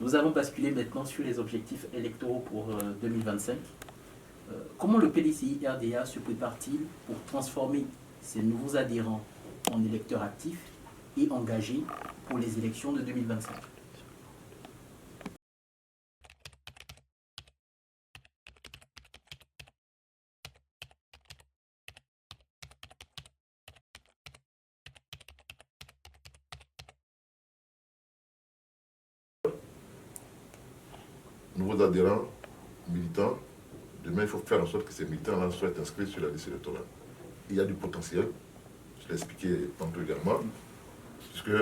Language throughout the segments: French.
Nous allons basculer maintenant sur les objectifs électoraux pour 2025. Comment le PDCI-RDA se prépare-t-il pour transformer ses nouveaux adhérents en électeurs actifs et engagés pour les élections de 2025? Nouveaux adhérents, militants, demain il faut faire en sorte que ces militants-là soient inscrits sur la liste électorale. Il y a du potentiel, je l'ai expliqué tantôt également, puisque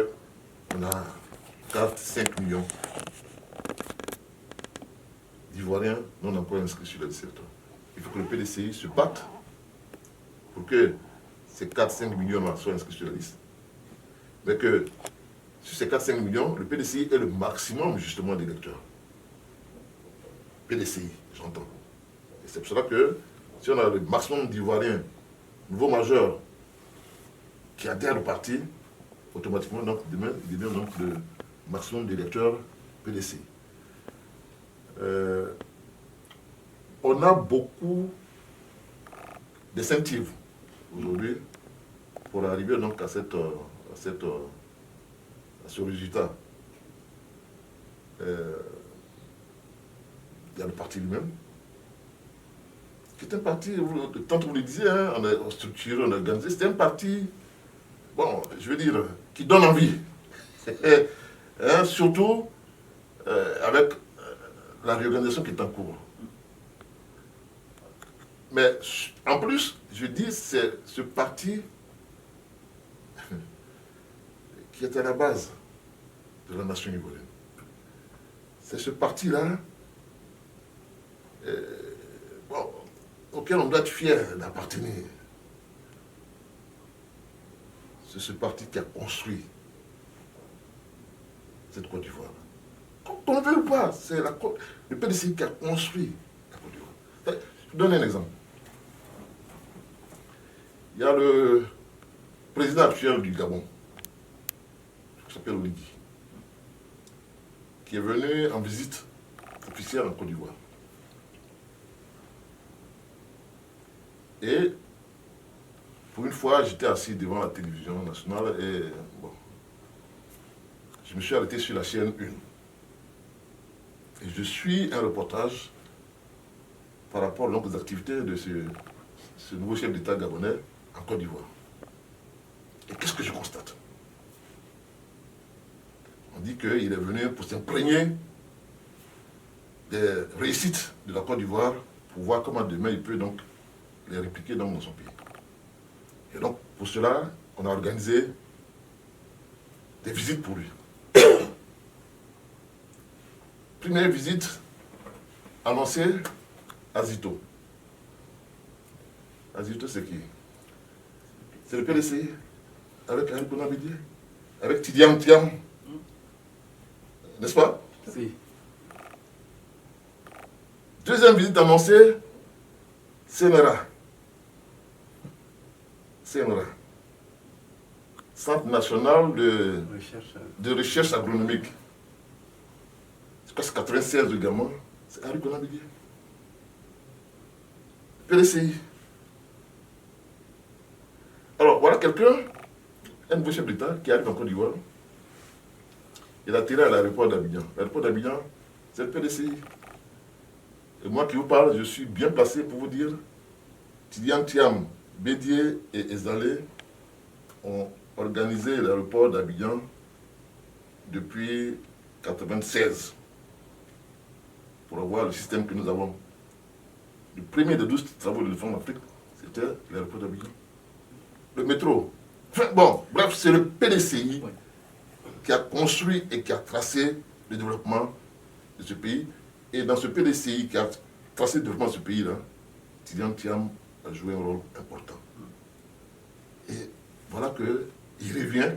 on a 4-5 millions d'Ivoiriens non encore inscrits sur la liste électorale. Il faut que le PDCI se batte pour que ces 4-5 millions-là soient inscrits sur la liste, mais que sur ces 4-5 millions, le PDCI ait le maximum justement d'électeurs. PDCI, j'entends. Et c'est pour cela que si on a le maximum d'Ivoiriens, nouveaux majeurs, qui adhèrent au parti, automatiquement, donc, demain, il devient donc le maximum d'électeurs PDCI. On a beaucoup d'incentives aujourd'hui pour arriver donc à ce résultat. Il y a le parti lui-même, qui est un parti, tant que vous le disiez, hein, on est structuré, on est organisé, c'est un parti, bon, je veux dire, qui donne envie. Hein, surtout avec la réorganisation qui est en cours. Mais en plus, je dis, c'est ce parti qui est à la base de la nation ivoirienne. C'est ce parti-là bon, auquel on doit être fier d'appartenir. C'est ce parti qui a construit cette Côte d'Ivoire. Qu'on ne veut ou pas, c'est le PDCI qui a construit la Côte d'Ivoire. Je vous donne un exemple. Il y a le président actuel du Gabon, qui s'appelle Oligui, qui est venu en visite officielle en Côte d'Ivoire. Et pour une fois, j'étais assis devant la télévision nationale et bon, je me suis arrêté sur la chaîne 1. Et je suis un reportage par rapport donc, aux activités de ce nouveau chef d'État gabonais en Côte d'Ivoire. Et qu'est-ce que je constate? On dit qu'il est venu pour s'imprégner des réussites de la Côte d'Ivoire pour voir comment demain il peut donc les répliquer dans son pays. Et donc, pour cela, on a organisé des visites pour lui. Première visite annoncée à Zito. Azito, c'est qui? C'est le PDCI, avec Henri Konabidié, avec Tidiane Thiam. N'est-ce pas? Si. Deuxième visite annoncée, CNRA. CNRA. Centre national de recherche agronomique. Je crois que c'est 96 également. C'est Henri Konabidié. PDCI. Alors, voilà quelqu'un, un nouveau chef d'État qui arrive en Côte d'Ivoire. Il a atterri à l'aéroport d'Abidjan. L'aéroport d'Abidjan, c'est le PDCI. Et moi qui vous parle, je suis bien placé pour vous dire, Tidiane Thiam, Bédié et Ezalé ont organisé l'aéroport d'Abidjan depuis 1996 pour avoir le système que nous avons. Le premier des 12 travaux de défense d'Afrique, c'était l'aéroport d'Abidjan. Le métro. Enfin, bon, bref, c'est le PDCI qui a construit et qui a tracé le développement de ce pays. Et dans ce PDCI qui a tracé le développement de ce pays-là, Tidiane Thiam a joué un rôle important. Et voilà qu'il revient,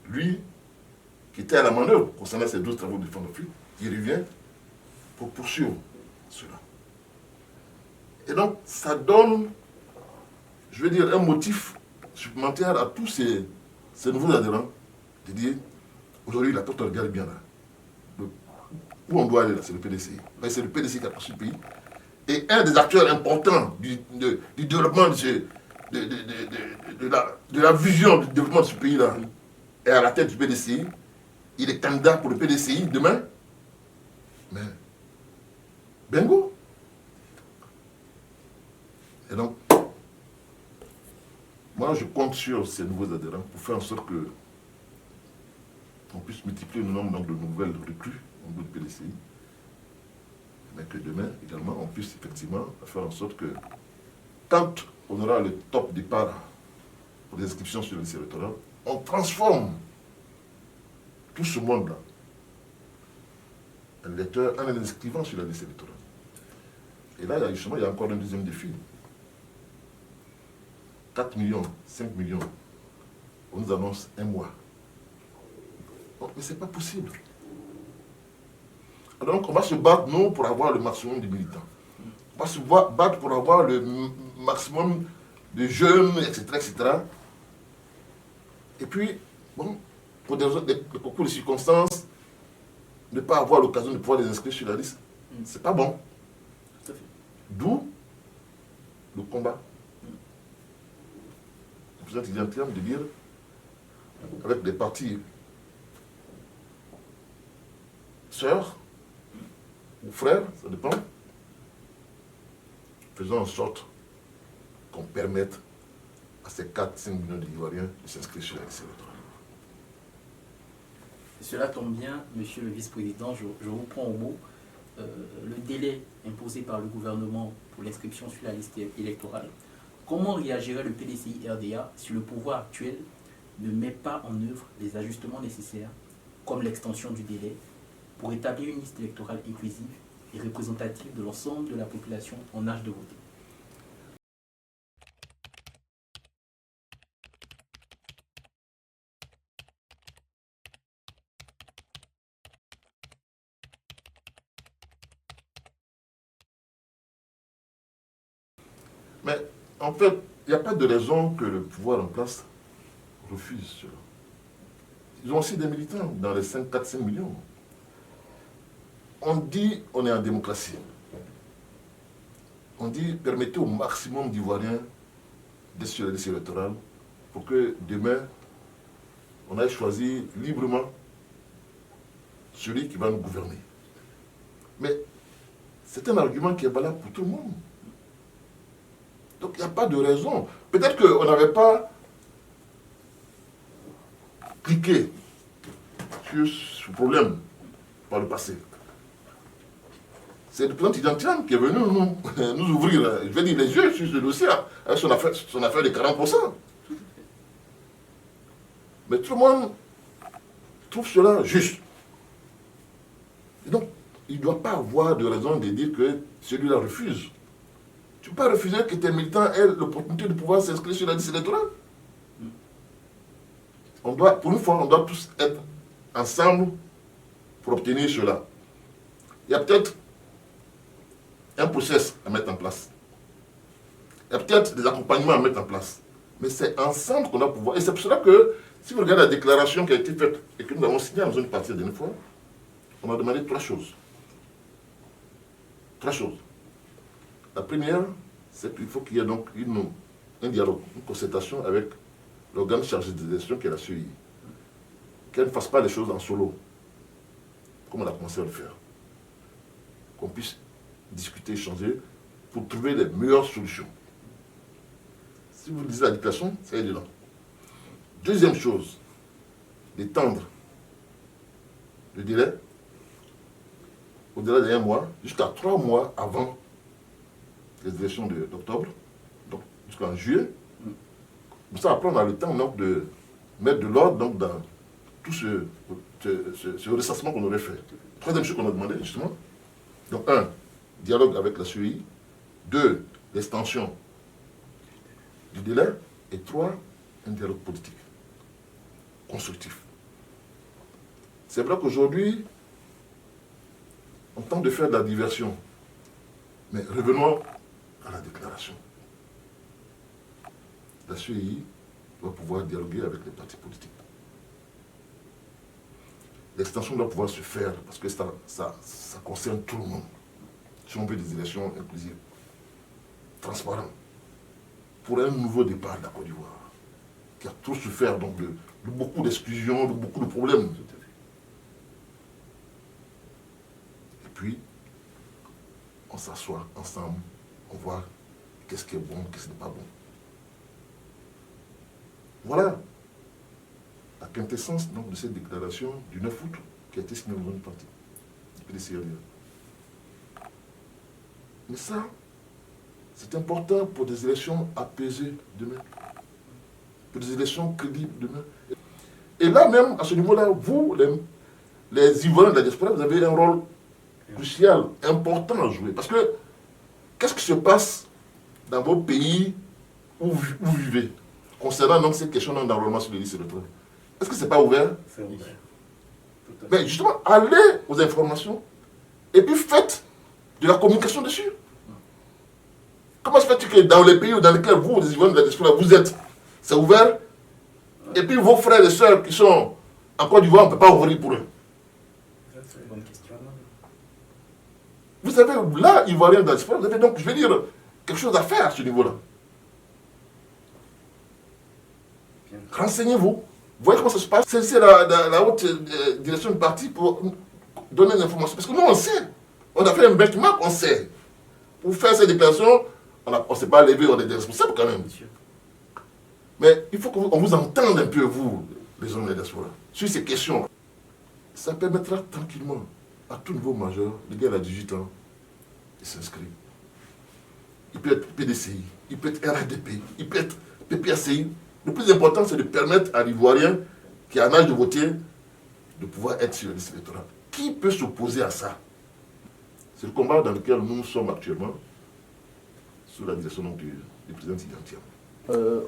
lui, qui était à la manœuvre concernant ces 12 travaux de défense d'Afrique, il revient pour poursuivre cela. Et donc, ça donne, je veux dire, un motif supplémentaire à tous ces nouveaux adhérents de dire, aujourd'hui, la porte regarde bien là. Où on doit aller là, c'est le PDCI. C'est le PDCI qui a construit le pays. Et un des acteurs importants du développement de la vision du développement de ce pays-là est à la tête du PDCI. Il est candidat pour le PDCI demain. Mais, bingo. Et donc, moi je compte sur ces nouveaux adhérents pour faire en sorte que on puisse multiplier le nombre de nouvelles recrues au niveau du PDCI. Mais que demain, également, on puisse effectivement faire en sorte que, quand on aura le top départ pour les inscriptions sur les listes électorales, on transforme tout ce monde-là en électeur, en inscrivant sur la liste électorale. Et là, justement, il y a encore un deuxième défi. 4 millions, 5 millions, on nous annonce un mois. Non, mais ce n'est pas possible. Donc, on va se battre, nous, pour avoir le maximum de militants. On va se battre pour avoir le maximum de jeunes, etc., etc. Et puis, bon, pour des concours de circonstances, ne pas avoir l'occasion de pouvoir les inscrire sur la liste, c'est pas bon. D'où le combat. C'est pour ça qu'il y a un terme de dire, avec des partis sœurs, ou frères, ça dépend, faisons en sorte qu'on permette à ces 4-5 millions d'Ivoiriens de s'inscrire sur la liste électorale. Cela tombe bien, monsieur le vice-président, je vous prends au mot. Le délai imposé par le gouvernement pour l'inscription sur la liste électorale, comment réagirait le PDCI-RDA si le pouvoir actuel ne met pas en œuvre les ajustements nécessaires, comme l'extension du délai, pour établir une liste électorale inclusive et représentative de l'ensemble de la population en âge de voter? Mais en fait, il n'y a pas de raison que le pouvoir en place refuse cela. Ils ont aussi des militants dans les 4-5 millions. On dit on est en démocratie. On dit permettez au maximum d'Ivoiriens d'être sur la liste électorale pour que demain, on aille choisir librement celui qui va nous gouverner. Mais c'est un argument qui est valable pour tout le monde. Donc il n'y a pas de raison. Peut-être qu'on n'avait pas cliqué sur ce problème par le passé. C'est le président Tidjantian qui est venu nous ouvrir, je vais dire, les yeux sur ce dossier, avec son affaire de 40%. Mais tout le monde trouve cela juste. Et donc, il ne doit pas avoir de raison de dire que celui-là refuse. Tu ne peux pas refuser que tes militants aient l'opportunité de pouvoir s'inscrire sur la liste électorale. On doit, pour une fois, on doit tous être ensemble pour obtenir cela. Il y a peut-être un process à mettre en place. Il y a peut-être des accompagnements à mettre en place. Mais c'est ensemble qu'on doit pouvoir. Et c'est pour cela que, si vous regardez la déclaration qui a été faite et que nous avons signée en zone de partie la dernière fois, on a demandé 3 choses. 3 choses. La première, c'est qu'il faut qu'il y ait donc un dialogue, une concertation avec l'organe chargé de gestion qui est la CEI. Qu'elle ne fasse pas les choses en solo, comme on a commencé à le faire. Qu'on puisse discuter, échanger, pour trouver les meilleures solutions. Si vous lisez la déclaration, ça y est dedans. Deuxième chose, d'étendre le délai au-delà d'un mois, jusqu'à 3 mois avant les élections d'octobre, donc jusqu'en juillet. Pour ça, après, on a le temps donc, de mettre de l'ordre dans tout ce recensement qu'on aurait fait. Troisième chose qu'on a demandé, justement, donc 1, dialogue avec la CEI, 2, l'extension du délai, et 3, un dialogue politique, constructif. C'est vrai qu'aujourd'hui, on tente de faire de la diversion, mais revenons à la déclaration. La CEI doit pouvoir dialoguer avec les partis politiques. l'extension doit pouvoir se faire parce que ça concerne tout le monde. Si on veut des élections inclusives, transparentes, pour un nouveau départ de la Côte d'Ivoire, qui a trop souffert donc, de beaucoup d'exclusions, de beaucoup de problèmes. Et puis, on s'assoit ensemble, on voit qu'est-ce qui est bon, qu'est-ce qui n'est pas bon. Voilà la quintessence donc, de cette déclaration du 9 août qui a été signée dans une partie du PDCRDA. Mais ça, c'est important pour des élections apaisées demain, pour des élections crédibles demain. Et là même, à ce niveau-là, vous, les Ivoiriens de la diaspora, vous avez un rôle crucial, important à jouer. Parce que, qu'est-ce qui se passe dans vos pays où vous vivez, concernant donc ces questions d'enrôlement sur les listes électorales? Est-ce que ce n'est pas ouvert? C'est ouvert. Mais justement, allez aux informations et puis faites de la communication dessus. Comment se fait-il que dans les pays dans lesquels vous, les Ivoiriens de la diaspora, vous êtes, c'est ouvert, et puis vos frères et sœurs qui sont en Côte d'Ivoire, on ne peut pas ouvrir pour eux? C'est une bonne question. Vous avez, là, Ivoiriens de la diaspora, vous avez donc, je vais dire, quelque chose à faire à ce niveau-là. Renseignez-vous. Voyez comment ça se passe. C'est la haute direction du parti pour donner des informations. Parce que nous, on sait. On a fait un benchmark, on sait. Pour faire ces déclarations, on ne s'est pas levé, on est des responsables quand même. Mais il faut qu'on vous entende un peu, vous, les hommes de la diaspora, sur ces questions. Ça permettra tranquillement à tout nouveau majeur, le gars à 18 ans, de s'inscrire. Il peut être PDCI, il peut être RADP, il peut être PPACI. Le plus important, c'est de permettre à l'Ivoirien qui a un âge de voter de pouvoir être sur la liste électorale. Qui peut s'opposer à ça? C'est le combat dans lequel nous sommes actuellement, sous la direction du président Tidjane.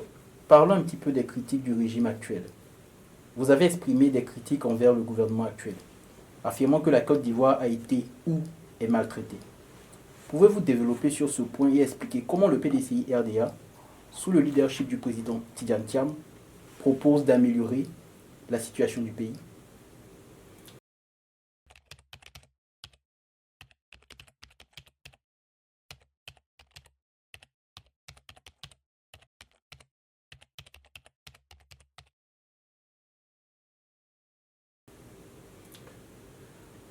Parlons un petit peu des critiques du régime actuel. Vous avez exprimé des critiques envers le gouvernement actuel, affirmant que la Côte d'Ivoire a été ou est maltraitée. Pouvez-vous développer sur ce point et expliquer comment le PDCI-RDA, sous le leadership du président Tidjane Thiam, propose d'améliorer la situation du pays?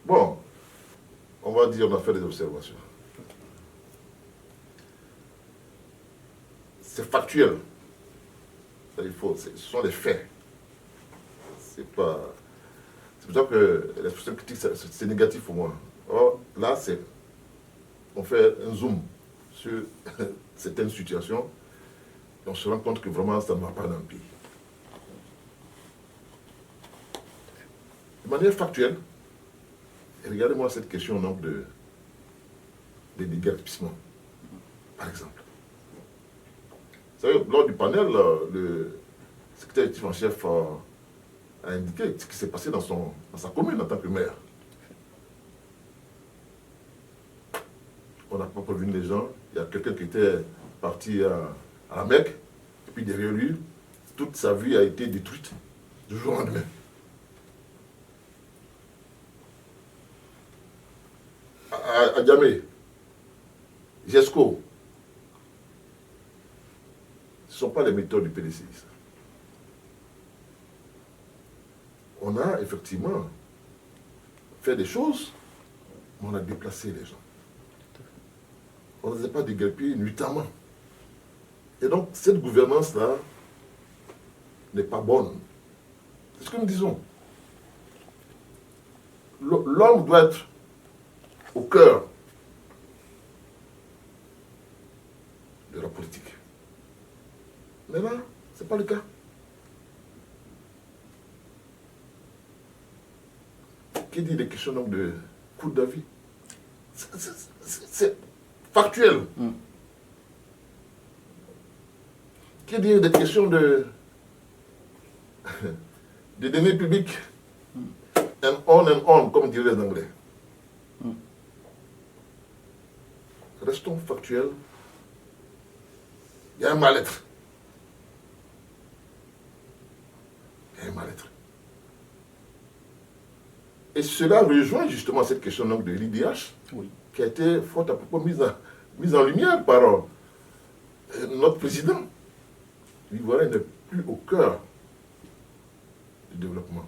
Bon, on va dire, on a fait des observations. C'est factuel. Ce sont des faits. C'est pas... C'est pour ça que l'expression critique, c'est négatif pour moi. Or, là, on fait un zoom sur certaines situations et on se rend compte que vraiment, ça ne va pas dans le pays. De manière factuelle, et regardez-moi cette question donc des déguerpissements, par exemple. Vous savez, lors du panel, le secrétaire exécutif en chef a indiqué ce qui s'est passé dans sa commune en tant que maire. On n'a pas prévenu les gens. Il y a quelqu'un qui était parti à la Mecque, et puis derrière lui, toute sa vie a été détruite du jour au lendemain. À Djamé, GESCO, ce ne sont pas les méthodes du PDCI. On a effectivement fait des choses, mais on a déplacé les gens. On ne les a pas déguerpis nuitamment. Et donc, cette gouvernance-là n'est pas bonne. C'est ce que nous disons. L'homme doit être au cœur de la politique. Mais là, ce n'est pas le cas. Qui dit des questions donc de coût de la vie? C'est factuel. Qui dit des questions de deniers publics? And on, comme diraient les Anglais. Restons factuels. Il y a un mal-être. Il y a un mal-être. Et cela rejoint justement cette question donc, de l'IDH, Oui. qui a été fort à propos mise en lumière par notre président. L'Ivoirien n'est plus au cœur du développement.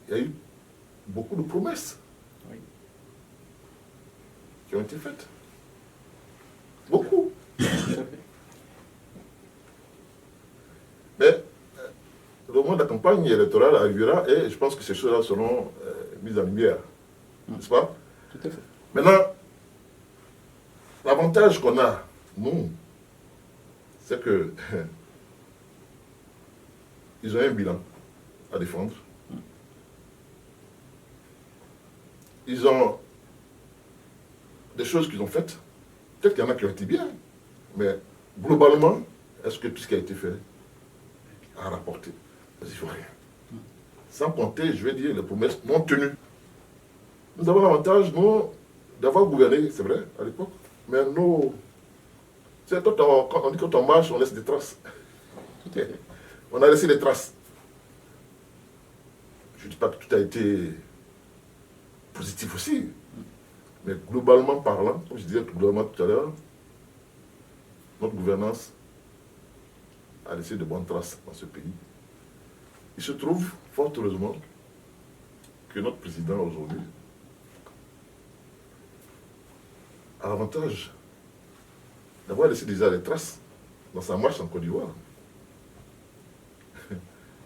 Il y a eu beaucoup de promesses Oui. qui ont été faites. Beaucoup. Tout à fait. Mais le moment de la campagne électorale arrivera et je pense que ces choses-là seront mises en lumière. N'est-ce pas? Tout à fait. Maintenant, l'avantage qu'on a, nous, c'est que ils ont un bilan à défendre. Ils ont des choses qu'ils ont faites. Peut-être qu'il y en a qui ont été bien, mais globalement, est-ce que tout ce qui a été fait a rapporté aux Ivoiriens? Sans compter, je vais dire, les promesses non tenues. Nous avons l'avantage, nous, d'avoir gouverné, c'est vrai, à l'époque, mais nous, c'est quand on dit quand on marche, on laisse des traces. On a laissé des traces. Je ne dis pas que tout a été positif aussi, mais globalement parlant, comme je disais globalement tout à l'heure, notre gouvernance a laissé de bonnes traces dans ce pays. Il se trouve, fort heureusement, que notre président aujourd'hui a l'avantage d'avoir laissé déjà des traces dans sa marche en Côte d'Ivoire.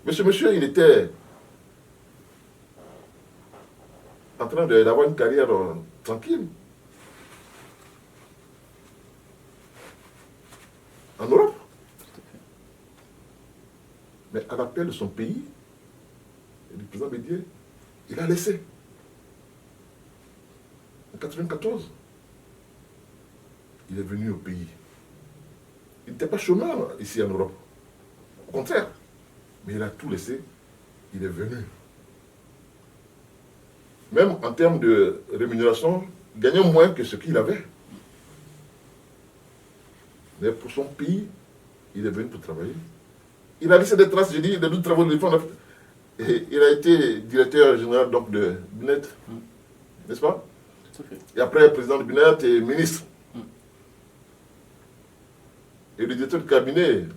Mais ce monsieur, il était en train d'avoir une carrière tranquille en Europe. Mais à l'appel de son pays, et du président Bédié, il a laissé. En 1994, il est venu au pays. Il n'était pas chômeur ici en Europe. Au contraire. Mais il a tout laissé. Il est venu. Même en termes de rémunération, il gagnait moins que ce qu'il avait. Mais pour son pays, il est venu pour travailler. Il a laissé des traces, j'ai dit, de d'autres travaux de fonds. Et il a été directeur général donc, de BNET, n'est-ce pas? Tout à fait. Et après, président de BNET et ministre. Et le directeur de cabinet,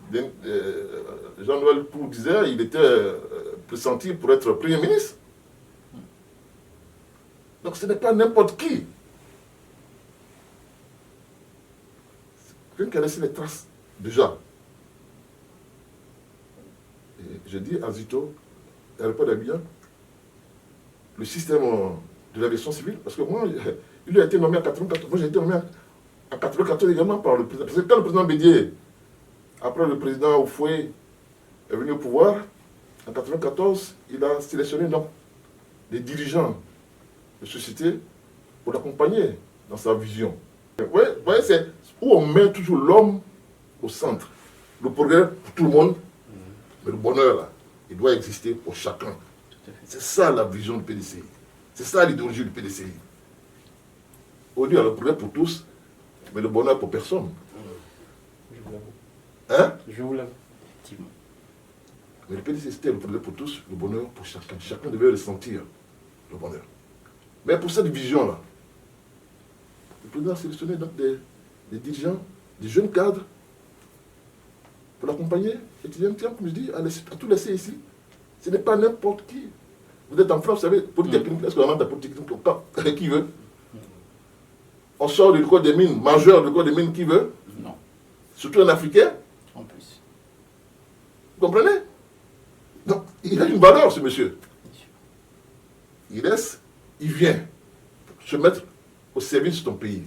Jean-Noël Pou disait, il était pressenti pour être Premier ministre. Donc ce n'est pas n'importe qui. Quelqu'un qui a laissé les traces, déjà. Et je dis à Zito, à l'aéroport d'Abidjan, le système de l'aviation civile, parce que moi, il a été nommé en 1994, moi j'ai été nommé en 1994 également par le président. Parce que quand le président Bédié, après le président Oufoué est venu au pouvoir, en 1994, il a sélectionné donc, des dirigeants de société pour l'accompagner dans sa vision. Oui, c'est où on met toujours l'homme au centre. Le progrès pour tout le monde, mais le bonheur, là, il doit exister pour chacun. C'est ça la vision du PDCI. C'est ça l'idéologie du PDCI. Aujourd'hui, il y a le progrès pour tous, mais le bonheur pour personne. Je vous l'avoue. Hein? Je vous l'avoue, effectivement. Mais le PDCI, c'était le progrès pour tous, le bonheur pour chacun. Chacun devait ressentir le bonheur. Mais pour cette vision-là, le président a sélectionné donc des dirigeants, des jeunes cadres, pour l'accompagner. Et deuxième terme, comme je dis, à tout laisser ici. Ce n'est pas n'importe qui. Vous êtes en France, vous savez, polytechnique, est-ce qu'on a de la polytechnique au camp? Qui veut? On sort du corps des mines, majeur du corps des mines, qui veut? Non. Surtout un Africain. En plus. Vous comprenez? Donc, il a une valeur, ce monsieur. Il laisse, il vient se mettre au service de ton pays.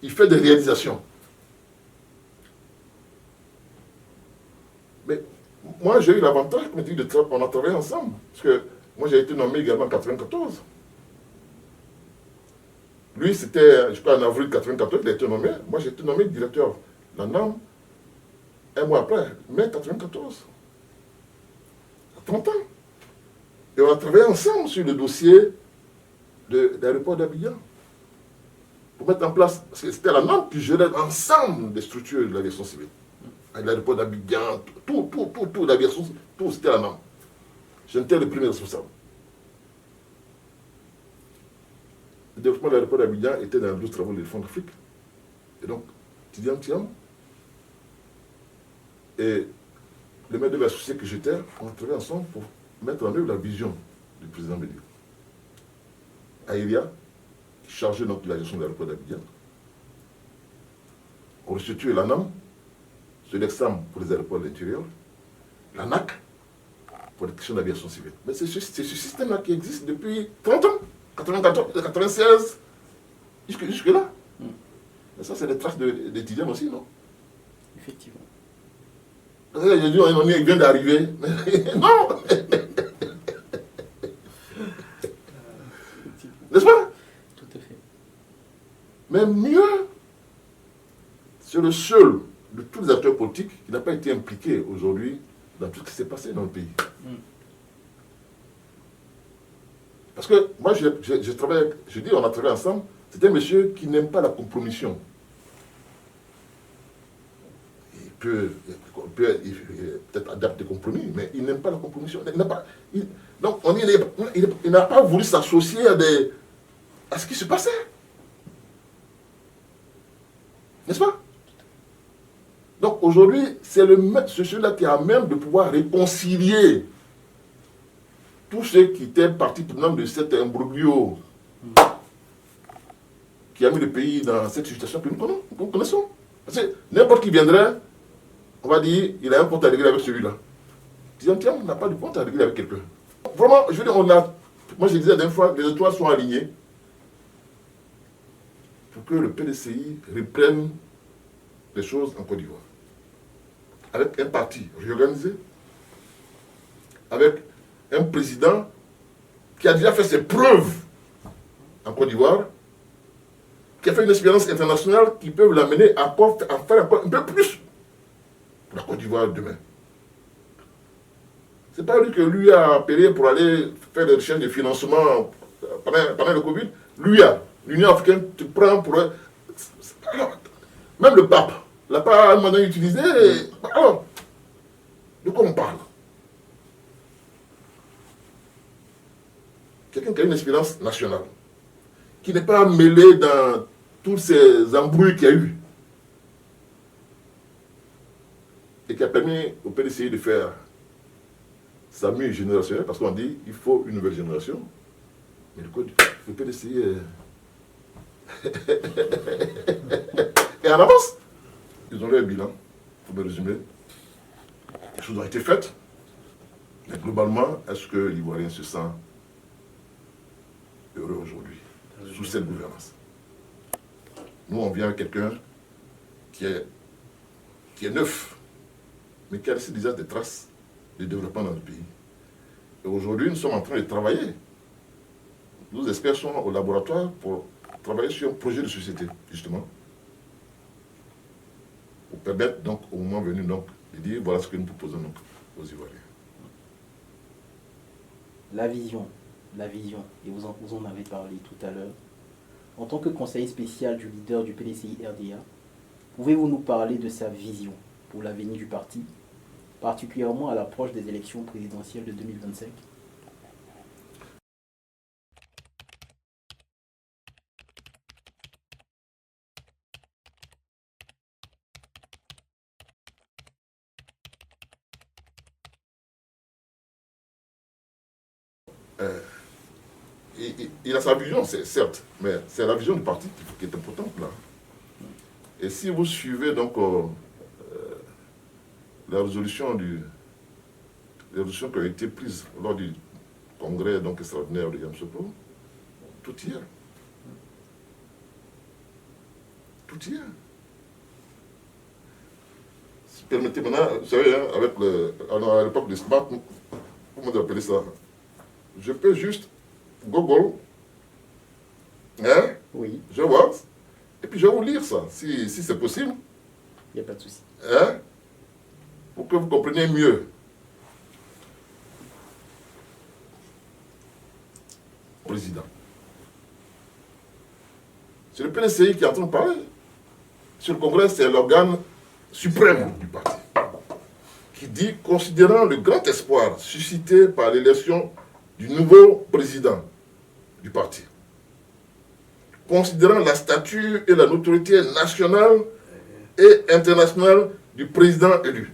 Il fait des réalisations. Mais moi, j'ai eu l'avantage, comme je dis, on a travaillé ensemble. Parce que moi, j'ai été nommé également en 1994. Lui, c'était, je crois, en avril 1994, il a été nommé. Moi, j'ai été nommé directeur de la NAM un mois après, mai 1994. À 30 ans. Et on a travaillé ensemble sur le dossier de l'aéroport d'Abidjan. Pour mettre en place, parce que c'était la NAM qui gérait ensemble des structures de l'aviation civile. L'aéroport d'Abidjan, tout, l'aviation, tout, c'était la NAM. J'étais le premier responsable. Le développement de l'aéroport d'Abidjan était dans les 12 travaux de Fonds d'Afrique. Et donc, Tidiane Thiam et le maire de l'associé que j'étais, on a travaillé ensemble pour mettre en œuvre la vision du président Bédiou. Aïria, qui chargeait donc de la gestion de l'aéroport d'Abidjan. On restitue l'ANAM, c'est l'Exam pour les aéroports de l'intérieur, l'ANAC pour les questions d'aviation civile. Mais c'est ce système-là qui existe depuis 30 ans, 94, 96, jusque-là. Mais ça, c'est des traces d'étudiants aussi, non? Effectivement. Parce que j'ai dit, on vient d'arriver. Non. N'est-ce pas? Tout à fait. Mais mieux, c'est le seul de tous les acteurs politiques qui n'a pas été impliqué aujourd'hui dans tout ce qui s'est passé dans le pays. Parce que moi, je travaille, je dis, on a travaillé ensemble, c'est un monsieur qui n'aime pas la compromission. Il peut peut-être adapter des compromis, mais il n'aime pas la compromission. Donc, il n'a pas voulu s'associer à ce qui se passait. N'est-ce pas? Donc, aujourd'hui, c'est celui-là qui a même de pouvoir réconcilier tous ceux qui étaient partis prenants de cet imbroglio qui a mis le pays dans cette situation que nous connaissons. Parce que n'importe qui viendrait, on va dire, il a un compte à régler avec celui-là. Tiens, on n'a pas de compte à régler avec quelqu'un. Vraiment, je veux dire, moi je disais d'une fois, les étoiles sont alignées pour que le PDCI reprenne les choses en Côte d'Ivoire. Avec un parti réorganisé, avec un président qui a déjà fait ses preuves en Côte d'Ivoire, qui a fait une expérience internationale qui peut l'amener à faire encore un peu plus pour la Côte d'Ivoire demain. Ce n'est pas lui que lui a appelé pour aller faire des recherches de financement pendant le Covid. L'Union africaine te prend pour... Alors, même le pape l'a pas maintenant utilisé. Alors, de quoi on parle? Quelqu'un qui a une expérience nationale, qui n'est pas mêlé dans tous ces embrouilles qu'il y a eu, et qui a permis au PDCI de faire sa mue générationnelle, parce qu'on dit qu'il faut une nouvelle génération. Mais le PDCI est en avance. Ils ont leur bilan, pour me résumer. Les choses ont été faites. Mais globalement, est-ce que l'Ivoirien se sent heureux aujourd'hui, sous cette gouvernance? Nous, on vient avec quelqu'un qui est neuf, mais qui a laissé déjà des traces de développement dans le pays. Et aujourd'hui, nous sommes en train de travailler. Nos experts sont au laboratoire pour travailler sur un projet de société, justement, pour permettre, donc, au moment venu, donc, de dire voilà ce que nous proposons donc, aux Ivoiriens. La vision, et vous en avez parlé tout à l'heure. En tant que conseiller spécial du leader du PDCI RDA, pouvez-vous nous parler de sa vision pour l'avenir du parti, particulièrement à l'approche des élections présidentielles de 2025? Il a sa vision, certes, mais c'est la vision du parti qui est importante là. Et si vous suivez donc les résolutions qui ont été prises lors du congrès donc, extraordinaire de Yamoussoukro, tout y est. Tout y est. Si vous permettez maintenant, vous savez, hein, à l'époque des smart, comment on appelle ça? Je peux juste Google, hein? Oui. Je vois, et puis je vais vous lire ça, si c'est possible. Il n'y a pas de souci. Hein? Pour que vous compreniez mieux. Président. C'est le PDCI qui est en train de parler. Sur le Congrès, c'est l'organe suprême du parti, qui dit « Considérant le grand espoir suscité par l'élection du nouveau président du parti, considérant la stature et la notoriété nationale et internationale du président élu,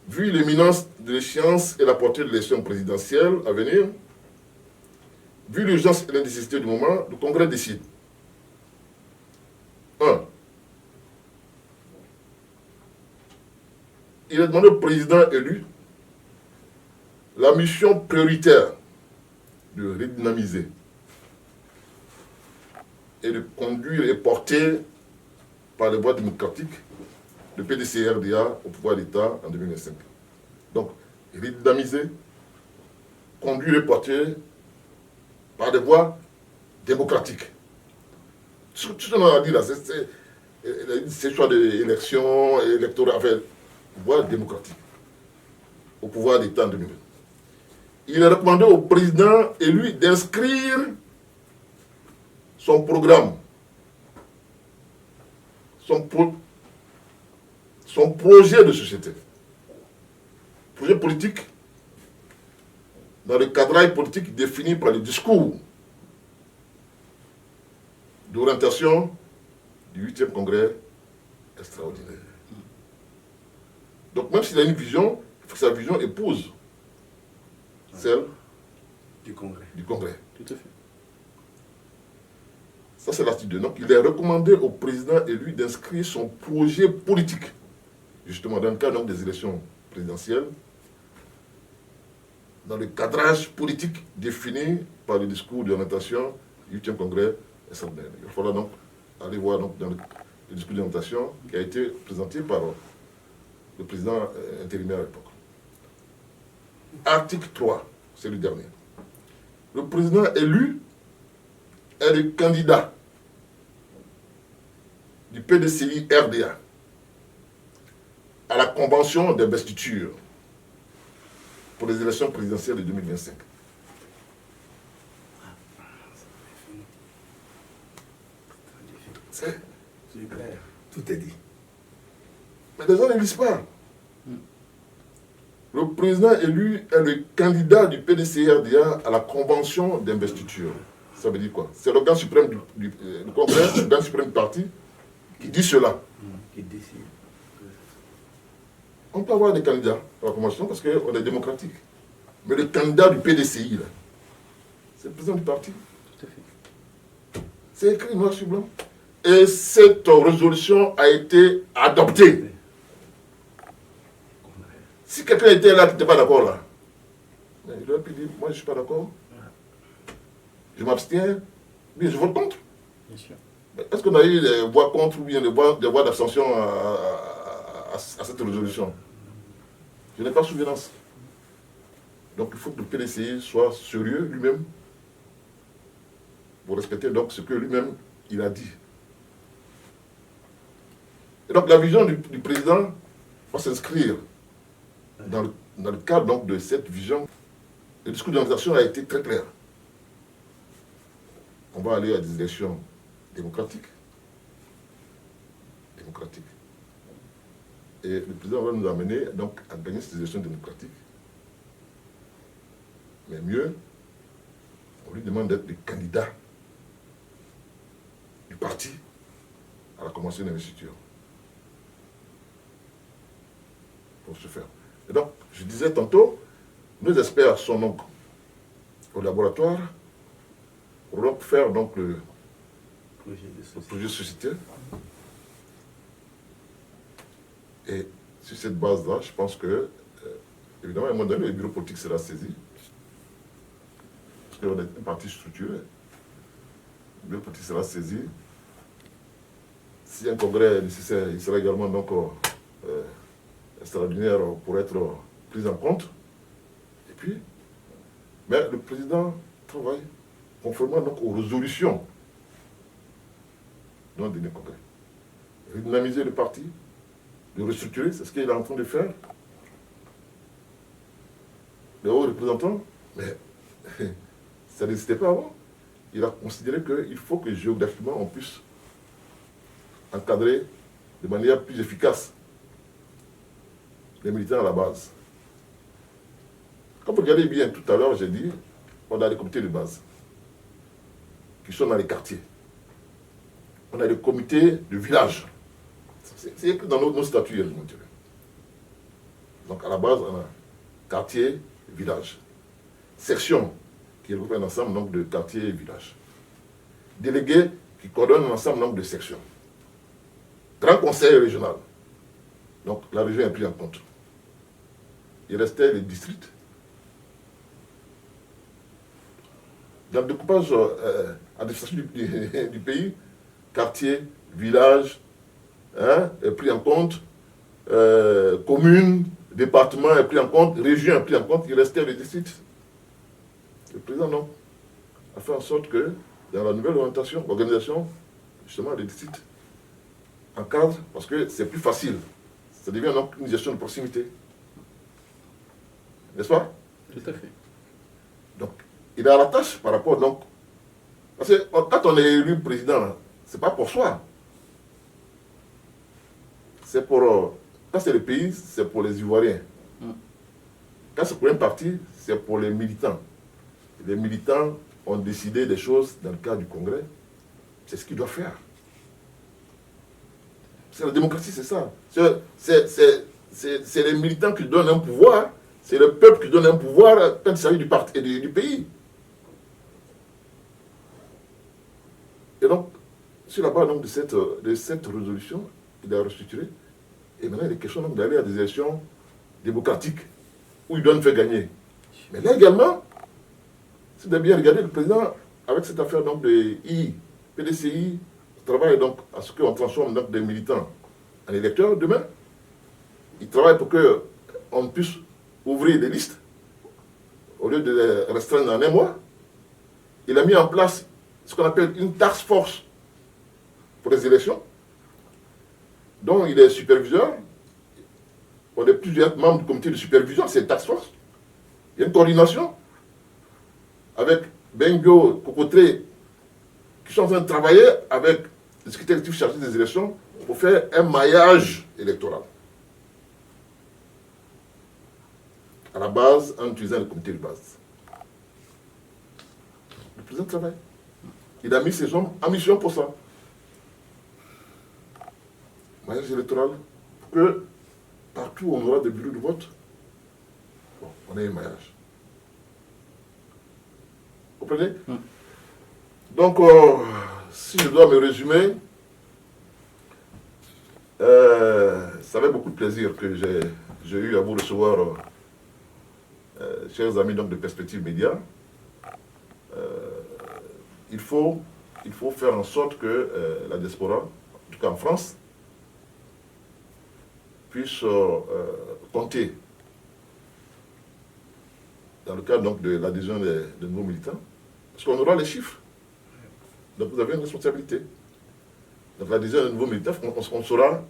vu l'éminence de l'échéance et la portée de l'élection présidentielle à venir, vu l'urgence et la nécessité du moment, le Congrès décide. 1. Il a demandé au président élu la mission prioritaire de redynamiser et de conduire et porter par les voies démocratiques le PDC-RDA au pouvoir d'État en 2025. Donc, redynamiser, conduire et porter par des voies démocratiques. Tout ce qu'on a dit là, c'est choix d'élection, électorale, enfin, voie démocratique au pouvoir d'État en 2020. Il a recommandé au président élu d'inscrire son programme, son projet de société, projet politique, dans le cadrage politique défini par le discours d'orientation du 8e congrès extraordinaire. Donc même s'il a une vision, il faut que sa vision épouse celle du Congrès. Tout à fait. Ça, c'est l'article 2. Donc, il est recommandé au président élu d'inscrire son projet politique, justement, dans le cadre donc, des élections présidentielles, dans le cadrage politique défini par le discours d'orientation du 8e congrès extraordinaire. Il faudra donc aller voir donc, dans le discours d'orientation qui a été présenté par le président intérimaire à l'époque. Article 3, c'est le dernier. Le président élu est le candidat du PDCI RDA à la convention d'investiture pour les élections présidentielles de 2025. C'est clair. Tout est dit. Mais les gens ne lisent pas. Le président élu est le candidat du PDC-RDA à la convention d'investiture. Ça veut dire quoi? C'est l'organe suprême du Congrès, l'organe suprême du parti, qui dit cela. Qui décide. On peut avoir des candidats à la convention parce qu'on est démocratique. Mais le candidat du PDCI, là, c'est le président du parti. Tout à fait. C'est écrit noir sur blanc. Et cette résolution a été adoptée. Si quelqu'un était là qui n'était pas d'accord là, il aurait pu dire, moi je ne suis pas d'accord, je m'abstiens, mais je vote contre. Bien sûr. Est-ce qu'on a eu des voix contre ou bien des voix d'abstention à cette résolution? Je n'ai pas souvenance. Donc il faut que le PDCI soit sérieux lui-même pour respecter donc ce que lui-même il a dit. Et donc la vision du président va s'inscrire dans le cadre donc, de cette vision. Le discours d'orientation a été très clair. On va aller à des élections démocratiques. Et le président va nous amener donc, à gagner ces élections démocratiques. Mais mieux, on lui demande d'être le candidat du parti à la convention d'investiture. Pour se faire. Et donc, je disais tantôt, nos experts sont donc au laboratoire pour donc faire donc, le projet de société. Et sur cette base-là, je pense que, évidemment, à un moment donné, le bureau politique sera saisi. Parce qu'on est un parti structuré. Le bureau politique sera saisi. Si un congrès est nécessaire, il sera également donc extraordinaire pour être pris en compte. Et puis, mais le président travaille conformément donc aux résolutions de notre dernier congrès. Redynamiser le parti, de restructurer, c'est ce qu'il est en train de faire. Le haut représentant, mais ça n'existait pas avant. Il a considéré qu'il faut que géographiquement on puisse encadrer de manière plus efficace les militants à la base. Quand vous regardez bien, tout à l'heure, j'ai dit, on a des comités de base qui sont dans les quartiers. On a des comités de village. C'est écrit dans nos statuts, je vous dirais. Donc à la base, on a quartier, village. Section, qui regroupe un ensemble donc, de quartiers et villages. Délégué, qui coordonne un ensemble donc, de sections. Grand conseil régional. Donc la région est prise en compte. Il restait les districts. Dans le découpage administratif du pays, quartier, village, est pris en compte, commune, département est pris en compte, région est pris en compte, il restait les districts. Le président, non, a fait en sorte que, dans la nouvelle organisation, justement, les districts encadrent, parce que c'est plus facile. Ça devient donc une gestion de proximité. N'est-ce pas? Tout à fait. Donc, il a la tâche par rapport, donc, parce que quand on est élu président, c'est pas pour soi. C'est pour, quand c'est le pays, c'est pour les Ivoiriens. Quand c'est pour un parti, c'est pour les militants. Les militants ont décidé des choses dans le cadre du Congrès. C'est ce qu'ils doivent faire. C'est la démocratie, c'est ça. C'est les militants qui donnent un pouvoir, c'est le peuple qui donne un pouvoir quand il s'agit du parti et du pays. Et donc, sur la base donc, de cette résolution, il a restructuré. Et maintenant, il est question d'aller à des élections démocratiques où il doit nous faire gagner. Mais là également, si vous avez bien regardé, le président, avec cette affaire donc, de II, PDCI, travaille donc à ce qu'on transforme donc, des militants en électeurs demain. Il travaille pour qu'on puisse ouvrir des listes au lieu de les restreindre en un mois. Il a mis en place ce qu'on appelle une task force pour les élections, dont il est superviseur. On est plusieurs membres du comité de supervision, c'est une task force. Il y a une coordination avec Bengo, Cocotré, qui sont en train de travailler avec le secrétaire exécutif chargé des élections pour faire un maillage électoral. À la base, en utilisant le comité de base. Le président travaille. Il a mis ses hommes en mission pour ça. Maillage électoral, pour que partout où on aura des bureaux de vote, bon, on ait un maillage. Vous comprenez? Donc, si je dois me résumer, ça fait beaucoup de plaisir que j'ai eu à vous recevoir, chers amis donc, de Perspective Média. Il faut faire en sorte que la diaspora, en tout cas en France, puisse compter dans le cadre donc, de l'adhésion des nouveaux militants, parce qu'on aura les chiffres. Donc vous avez une responsabilité. Donc l'adhésion des nouveaux militants, on saura,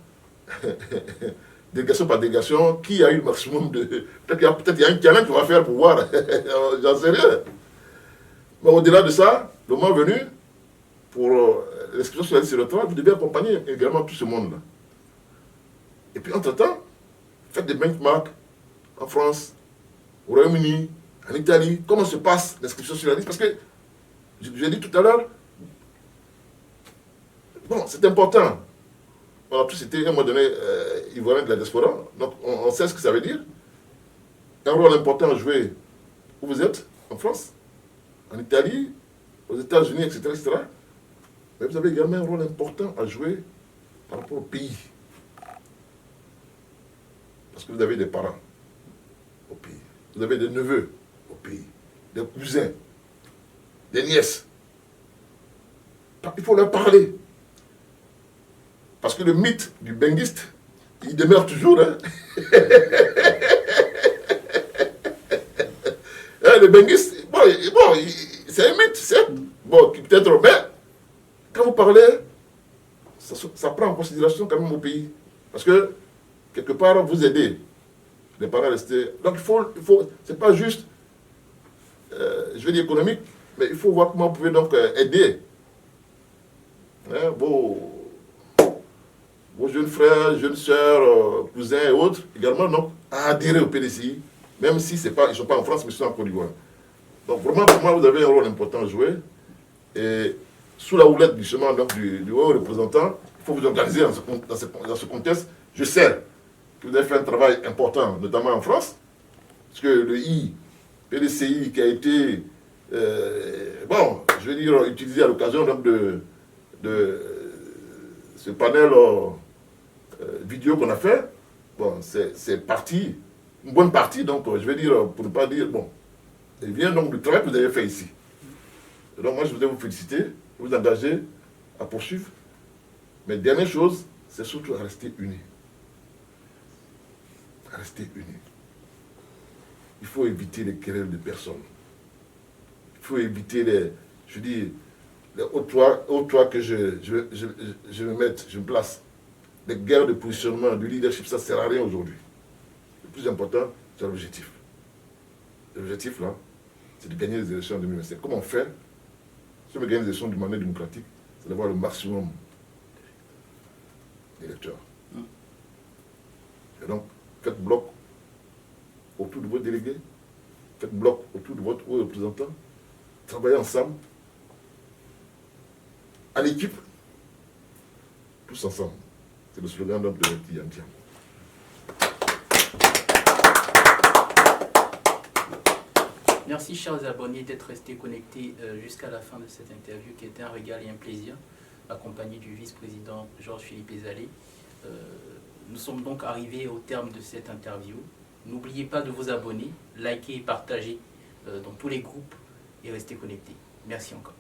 délégation par délégation, qui a eu le maximum de... Peut-être qu'il y a un challenge qu'on va faire pour voir, j'en sais rien. Mais au-delà de ça, le moment venu, pour l'inscription sur la liste électorale, vous devez accompagner également tout ce monde-là. Et puis, entre-temps, faites des benchmarks en France, au Royaume-Uni, en Italie. Comment se passe l'inscription sur la liste? Parce que, je l'ai dit tout à l'heure, bon, c'est important. On a tous été, à un moment donné, ivoiriens de la diaspora, donc on sait ce que ça veut dire. Un rôle important à jouer où vous êtes, en France, en Italie, aux États-Unis, etc., etc. Mais vous avez également un rôle important à jouer par rapport au pays. Parce que vous avez des parents au pays. Vous avez des neveux au pays. Des cousins. Des nièces. Il faut leur parler. Parce que le mythe du benguiste, il demeure toujours. Hein? Le benguiste, bon c'est un mythe, c'est bon, qui peut-être... Mais quand vous parlez, ça prend en considération quand même au pays. Parce que quelque part, vous aidez les parents à rester. Donc, il faut c'est pas juste, je vais dire économique, mais il faut voir comment vous pouvez donc aider vos jeunes frères, jeunes sœurs, cousins et autres, également donc, à adhérer au PDCI, même si ils ne sont pas en France, mais ils sont en Côte d'Ivoire. Donc vraiment, pour moi, vous avez un rôle important à jouer. Et sous la houlette justement du haut représentant, il faut vous organiser dans ce contexte. Je sais que vous avez fait un travail important, notamment en France, parce que le PDCI qui a été, je veux dire, utilisé à l'occasion de ce panel vidéo qu'on a fait, bon, c'est parti, une bonne partie, donc je veux dire, pour ne pas dire, bon, il vient donc du travail que vous avez fait ici. Et donc moi, je voudrais vous féliciter, vous engager à poursuivre. Mais dernière chose, c'est surtout à rester unis. À rester unis. Il faut éviter les querelles de personnes. Il faut éviter les haut toit que je me place. Les guerres de positionnement, du leadership, ça ne sert à rien aujourd'hui. Le plus important, c'est l'objectif. L'objectif, là, c'est de gagner les élections en 2025. Comment on fait? Si on veut gagner les élections d'une manière démocratique, c'est d'avoir le maximum d'électeurs. Et donc, faites bloc autour de vos délégués, faites bloc autour de votre haut représentant, travaillez ensemble, à l'équipe, tous ensemble. C'est le slogan de Yantiam. Merci chers abonnés d'être restés connectés jusqu'à la fin de cette interview qui était un régal et un plaisir, accompagné du vice-président Georges-Philippe Ezalé. Nous sommes donc arrivés au terme de cette interview. N'oubliez pas de vous abonner, liker et partager dans tous les groupes et rester connectés. Merci encore.